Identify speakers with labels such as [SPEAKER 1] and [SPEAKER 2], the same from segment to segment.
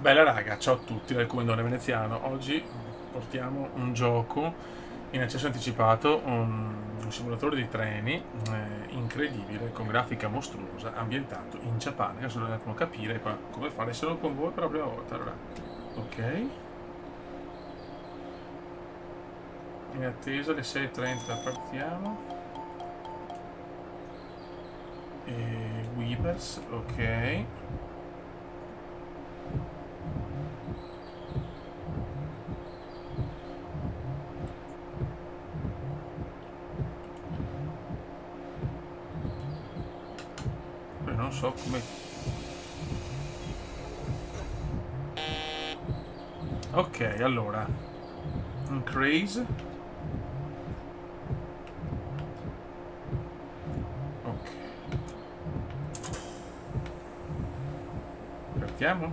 [SPEAKER 1] Bella raga, ciao a tutti dal Comandone Veneziano. Oggi portiamo un gioco in accesso anticipato, un simulatore di treni incredibile, con grafica mostruosa, ambientato in Giappone. Adesso dobbiamo un attimo capire qua come fare solo con voi per la prima volta. Allora, ok. In attesa alle 6:30 partiamo. E Weavers, ok. Poi non so come. Ok, allora. Un craze. Ok. Partiamo?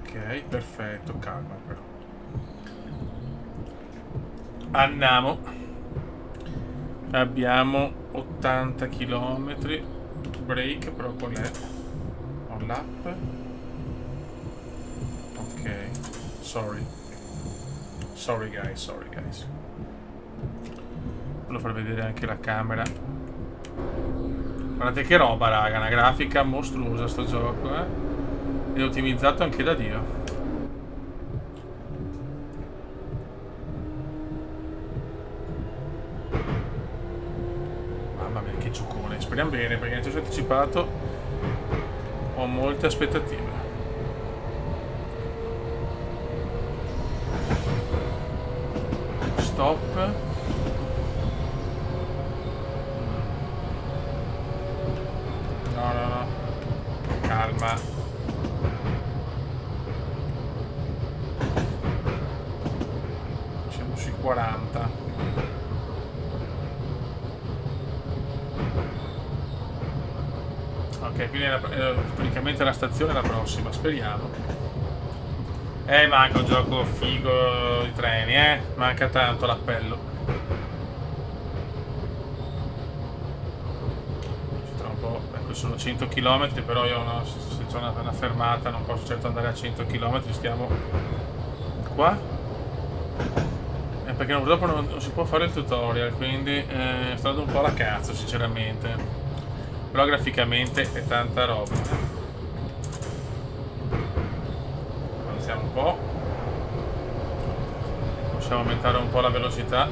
[SPEAKER 1] Ok, perfetto, calma però. Andiamo. Abbiamo 80 km. Break, però qual è? On lap. Ok. Sorry. Sorry guys, sorry guys. Volevo far vedere anche la camera. Guardate che roba, raga, una grafica mostruosa sto gioco, eh. Ed è ottimizzato anche da Dio. Mamma mia, che giocone. Speriamo bene, perché nel senso anticipato ho molte aspettative. Stop. No, no, no. Calma. Siamo sui 40. Ok, quindi praticamente la stazione è la prossima, speriamo. Manca un gioco figo di treni, manca tanto l'appello. Tra un po', ecco, sono 100 km, però io no, se c'è una fermata non posso certo andare a 100 km, stiamo qua. Perché dopo non si può fare il tutorial, quindi sto andando un po' alla cazzo sinceramente. Però graficamente è tanta roba. Avanziamo un po'. Possiamo aumentare un po' la velocità.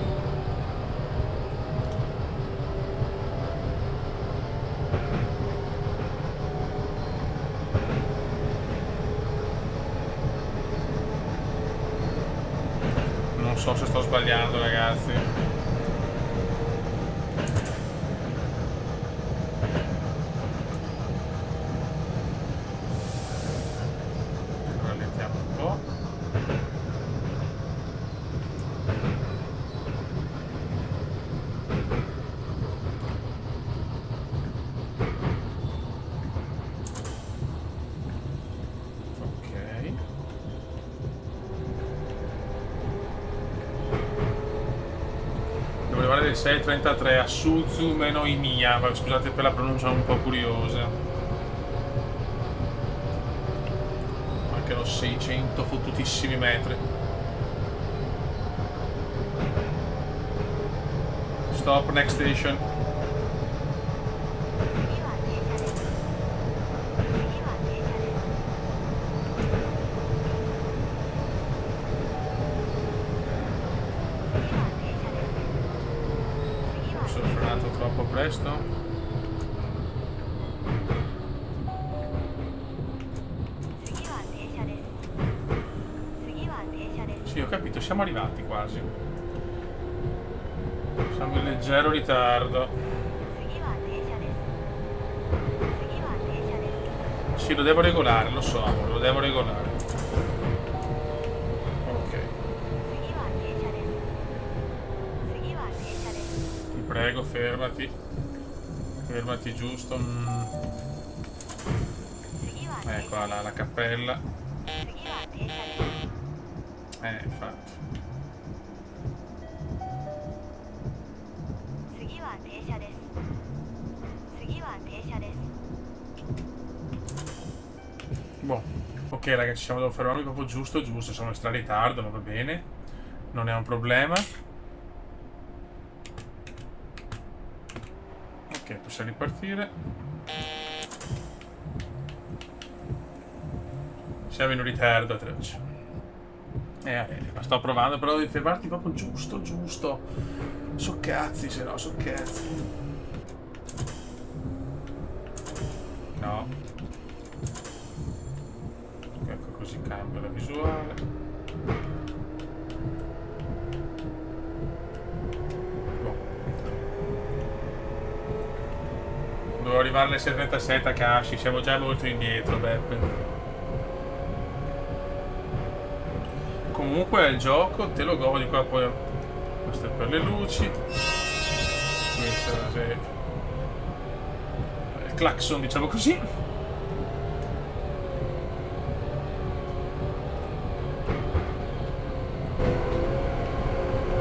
[SPEAKER 1] Non so se sto sbagliando, ragazzi. Rallentiamo un po'. Ok. Devo arrivare del 6:33 a Suzu meno Imiya. Scusate per la pronuncia un po' curiosa. Mancano 600 fottutissimi metri. Stop, next station. Sono frenato troppo presto. Sì, ho capito, siamo arrivati quasi. Siamo in leggero ritardo. Sì, lo devo regolare, lo so, amore, lo devo regolare. Ok. Ti prego, fermati. Fermati giusto. Ecco la cappella. Infatti. Boh. Ok ragazzi, ci siamo dovuti fermarmi proprio giusto, siamo in stra ritardo, ma va bene. Non è un problema. Ok, possiamo ripartire. Siamo in un ritardo atroce. La sto provando, però devi fermarti proprio giusto. So cazzi, se no, so cazzi. No. Ecco, così cambio la visuale. Boh. Devo arrivare alle 77 a Kashi, siamo già molto indietro, Beppe. Comunque il gioco te lo godi qua, poi questo è per le luci, questo è il clacson, diciamo così.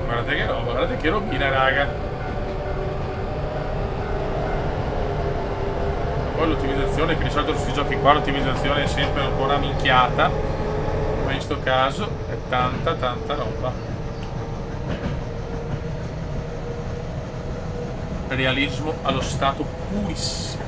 [SPEAKER 1] Guardate che roba, guardate che robina, raga. Poi l'ottimizzazione, che di solito su questi giochi qua l'ottimizzazione è sempre un po' una minchiata, ma in sto caso è tanta roba. Realismo allo stato purissimo.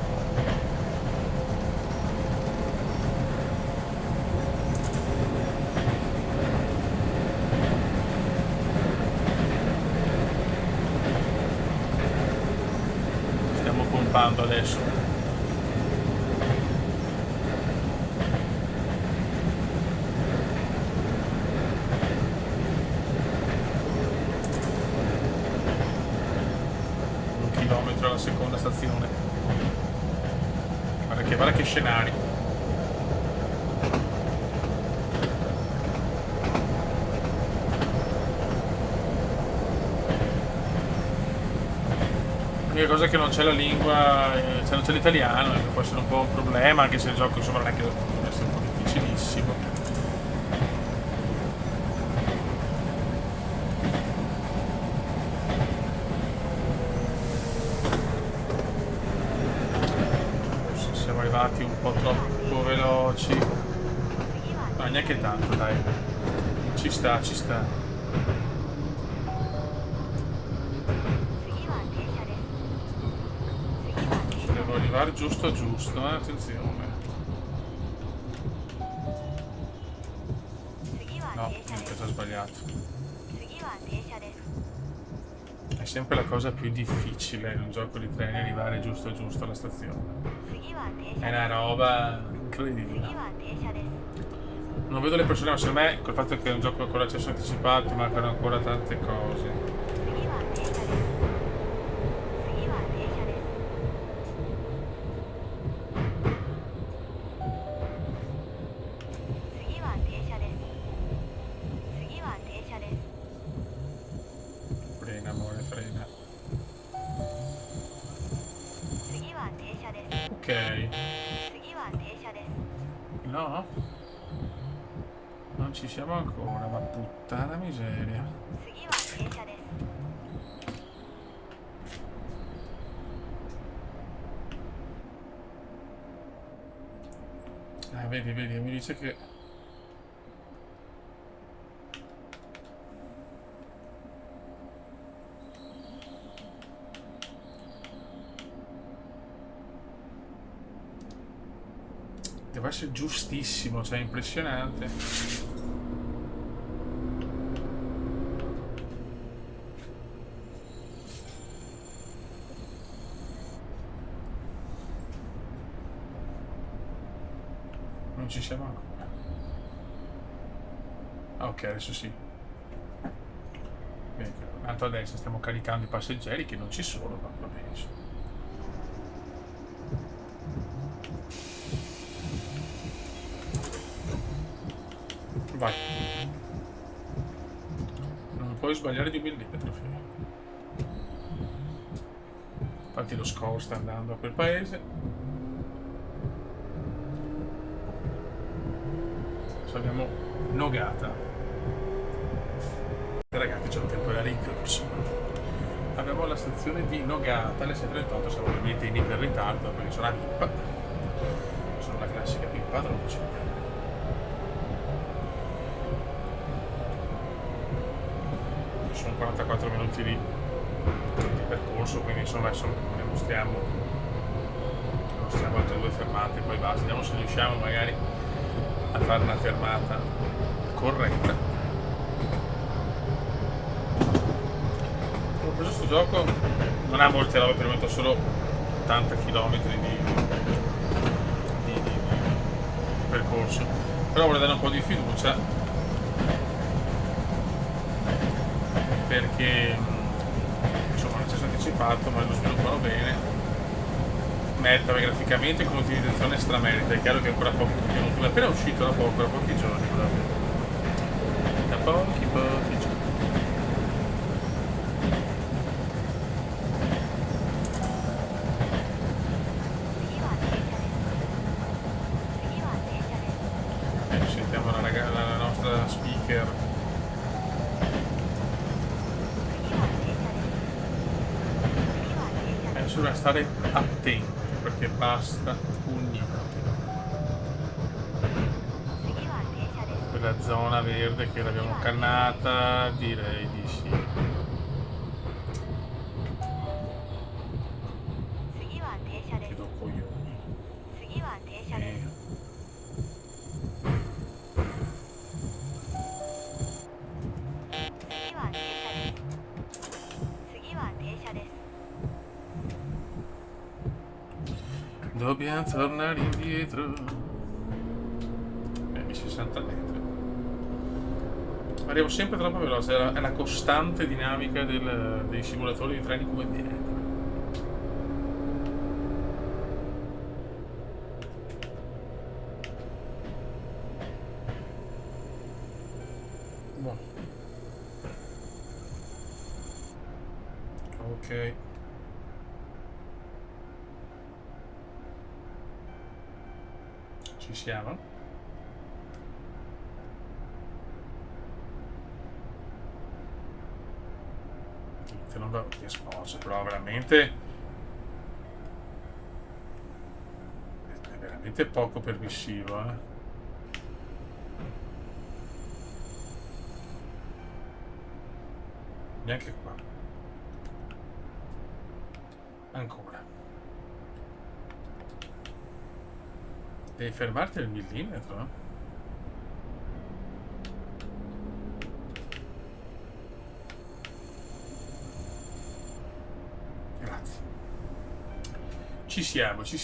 [SPEAKER 1] Stiamo pompando adesso. La seconda stazione. Guarda che scenari. L'unica cosa è che non c'è la lingua, non c'è l'italiano, che può essere un po' un problema, anche se il gioco insomma non è che deve essere un po' difficilissimo. Un po' troppo veloci, ma neanche tanto, dai, ci sta. Devo arrivare giusto, attenzione. No, niente, ho già sbagliato. È sempre la cosa più difficile in un gioco di treni, arrivare giusto alla stazione. È una roba incredibile. Non vedo le persone, ma secondo me col fatto che è un gioco con l'accesso anticipato mancano ancora tante cose. Frena, amore, frena. Ok. No? Non ci siamo ancora, ma puttana miseria. Vedi, mi dice che... Deve essere giustissimo, cioè impressionante. Non ci siamo ancora. Ok, adesso sì. Bene, tanto adesso stiamo caricando i passeggeri che non ci sono, ma va bene. Vai. Non puoi sbagliare di un millimetro, figlio. Infatti lo score sta andando a quel paese. Adesso abbiamo Nogata. Ragazzi, c'è un temporale incredibile. abbiamo la stazione di Nogata alle 6:38, siamo ovviamente in iper ritardo perché sono a VIP, sono la classica VIP padroce. Sono 44 minuti di percorso, quindi insomma ne mostriamo altre 2 fermate, poi basta. Vediamo se riusciamo magari a fare una fermata corretta. Ho preso sto gioco, non ha molte robe, per il momento solo 80 km di percorso, però vorrei dare un po' di fiducia perché insomma l'accesso anticipato, ma lo sviluppano bene, merita graficamente con utilizzazione stramerita. È chiaro che ancora pochi contenuti, ma appena uscito da pochi giorni proprio. Da pochi giorni. Sentiamo la nostra speaker. Bisogna stare attenti perché basta un niente. Quella zona verde che l'abbiamo cannata, direi di sì. Che do coglioni. Dobbiamo tornare indietro. 60 metri. Arrivo sempre troppo veloce, è la costante dinamica dei simulatori di treni come me. Boh. Ok. Ci siamo? Non va che sforzo, però veramente è veramente poco permissivo, neanche qua ancora devi fermarti al millimetro, Grazie. Ci siamo. Ci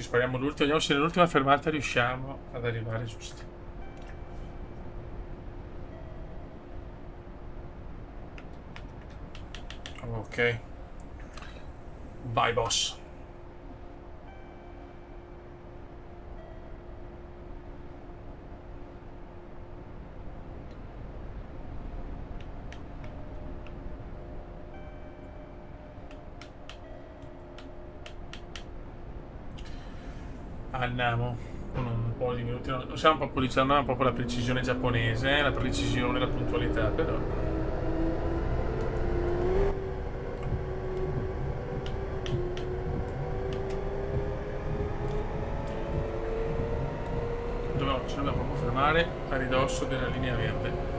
[SPEAKER 1] spariamo l'ultimo, vediamo se nell'ultima fermata riusciamo ad arrivare giusti. Ok. Bye boss. Andiamo con un po' di minuti, non siamo proprio dicendo, è proprio la precisione giapponese, la precisione, la puntualità, però ci dobbiamo proprio fermare a ridosso della linea verde.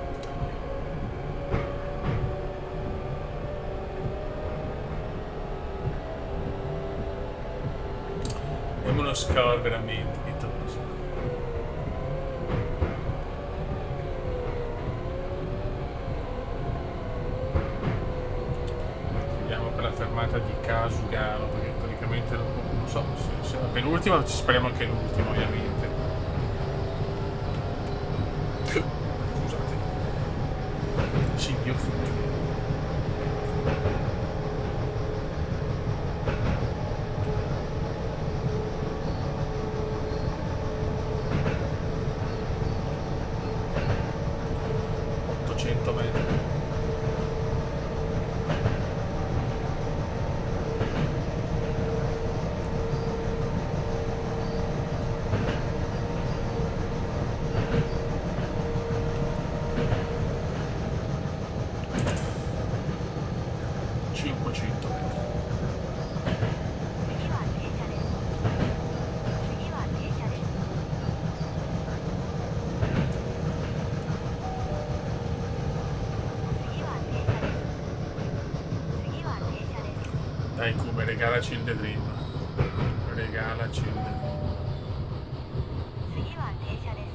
[SPEAKER 1] È uno score veramente pietoso. Vediamo per la fermata di Kasugano, perché praticamente non so se la penultima, ci speriamo anche l'ultima ovviamente. Scusate. Singhiozzo. Dai Cube, regalaci il The Dream. Regalaci il The Dream.
[SPEAKER 2] 次は停車です。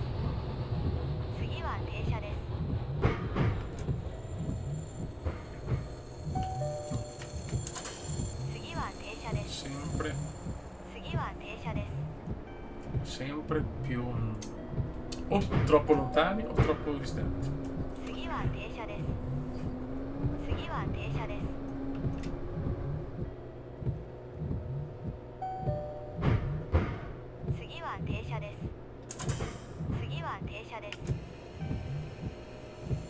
[SPEAKER 2] 次は停車です。次は停車です。
[SPEAKER 1] Sempre,
[SPEAKER 2] 次は停車です。
[SPEAKER 1] sempre più o troppo lontani o troppo distanti.
[SPEAKER 2] 次は停車です。次は停車です。次は停車です。次は停車です。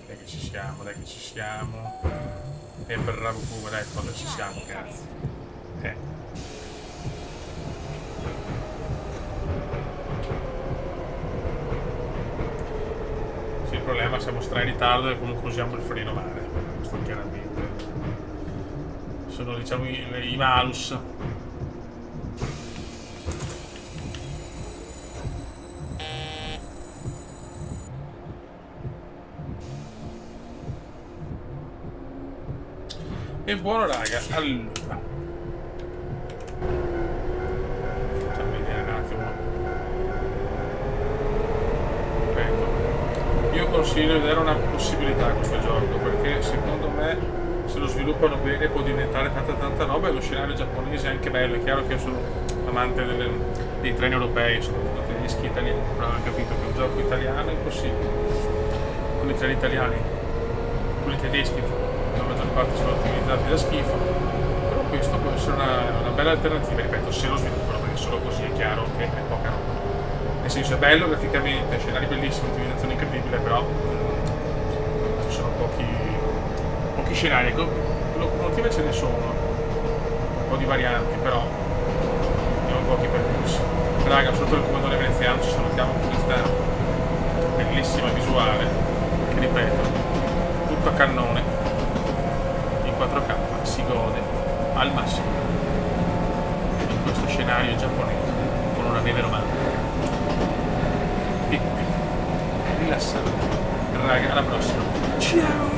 [SPEAKER 1] Dai che ci siamo, dai che ci siamo. E bravo Cube, dai, quando ci siamo, cazzo. Sì, il problema è che siamo stra in ritardo e comunque usiamo il freno male. Questo chiaramente. Sono diciamo i malus. E buono raga, allora facciamo vedere un attimo. Ripeto, io consiglio di dare una possibilità a questo gioco, perché secondo me se lo sviluppano bene può diventare tanta roba, e lo scenario giapponese è anche bello. È chiaro che io sono amante dei treni europei, soprattutto tedeschi e italiani, però ho capito che un gioco italiano è impossibile. Con i treni italiani, quelli tedeschi la maggior parte sono ottimizzati da schifo, però questo può essere una bella alternativa, ripeto, se lo sviluppano, perché solo così è chiaro che è poca roba. Nel senso, è bello graficamente, scenari bellissimi, ottimizzazione incredibile, però ci sono pochi scenari. Locomotive ce ne sono, un po' di varianti, però abbiamo pochi percorsi. Raga, sotto il comandone veneziano ci salutiamo con questa bellissima visuale, che ripeto, tutto a cannone, in 4K, si gode al massimo in questo scenario giapponese, con una neve romantica. E rilassante. Raga, alla prossima. Ciao!